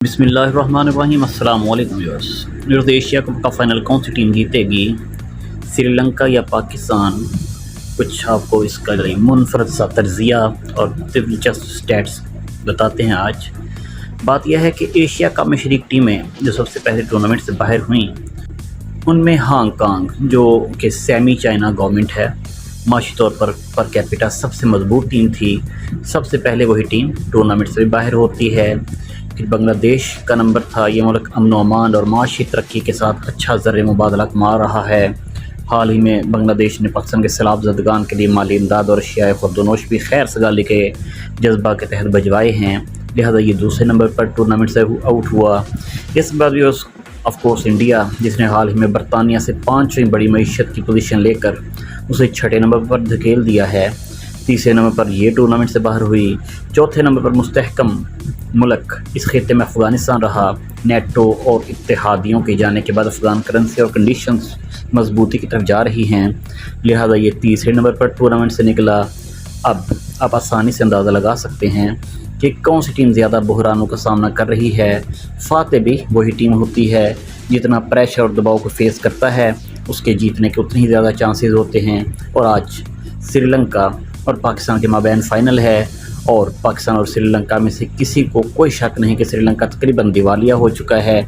بسم اللہ الرحمن الرحیم۔ السلام علیکم ویورز۔ ایشیا کپ کا فائنل کون سی ٹیم جیتے گی، سری لنکا یا پاکستان؟ کچھ آپ کو اس کا منفرد سا تجزیہ اور دلچسپ سٹیٹس بتاتے ہیں۔ آج بات یہ ہے کہ ایشیا کپ میں شریک ٹیمیں جو سب سے پہلے ٹورنامنٹ سے باہر ہوئیں، ان میں ہانگ کانگ جو کہ سیمی چائنا گورنمنٹ ہے، معاشی طور پر کیپٹا سب سے مضبوط ٹیم تھی، سب سے پہلے وہی ٹیم ٹورنامنٹ سے باہر ہوتی ہے۔ بنگلہ دیش کا نمبر تھا۔ یہ ملک امن و امان اور معاشی ترقی کے ساتھ اچھا زر مبادلہ کما رہا ہے۔ حال ہی میں بنگلہ دیش نے پاکستان کے سیلاب زدگان کے لیے مالی امداد اور اشیائے خردونوش بھی خیر سگالی کے جذبہ کے تحت بھجوائے ہیں، لہذا یہ دوسرے نمبر پر ٹورنامنٹ سے آؤٹ ہوا۔ اس بعد بھی آف کورس انڈیا، جس نے حال ہی میں برطانیہ سے 5ویں بڑی معیشت کی پوزیشن لے کر اسے 6 نمبر پر دھکیل دیا ہے۔ تیسرے نمبر پر یہ ٹورنامنٹ سے باہر ہوئی۔ چوتھے نمبر پر مستحکم ملک اس خطے میں افغانستان رہا۔ نیٹو اور اتحادیوں کے جانے کے بعد افغان کرنسی اور کنڈیشنز مضبوطی کی طرف جا رہی ہیں، لہذا یہ تیسرے نمبر پر ٹورنامنٹ سے نکلا۔ اب آپ آسانی سے اندازہ لگا سکتے ہیں کہ کون سی ٹیم زیادہ بحرانوں کا سامنا کر رہی ہے۔ فاتح بھی وہی ٹیم ہوتی ہے، جتنا پریشر اور دباؤ کو فیس کرتا ہے اس کے جیتنے کے اتنے ہی زیادہ چانسز ہوتے ہیں۔ اور آج سری لنکا اور پاکستان کے مابین فائنل ہے، اور پاکستان اور سری لنکا میں سے کسی کو کوئی شک نہیں کہ سری لنکا تقریباً دیوالیہ ہو چکا ہے،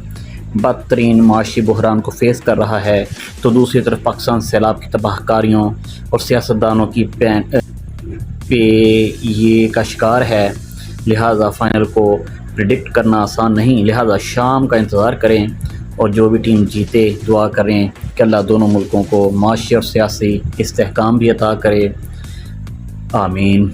بدترین معاشی بحران کو فیس کر رہا ہے، تو دوسری طرف پاکستان سیلاب کی تباہ کاریوں اور سیاستدانوں کی پہ یہ کا شکار ہے، لہٰذا فائنل کو پریڈکٹ کرنا آسان نہیں۔ لہٰذا شام کا انتظار کریں اور جو بھی ٹیم جیتے دعا کریں کہ اللہ دونوں ملکوں کو معاشی اور سیاسی استحکام بھی عطا کرے، آمین۔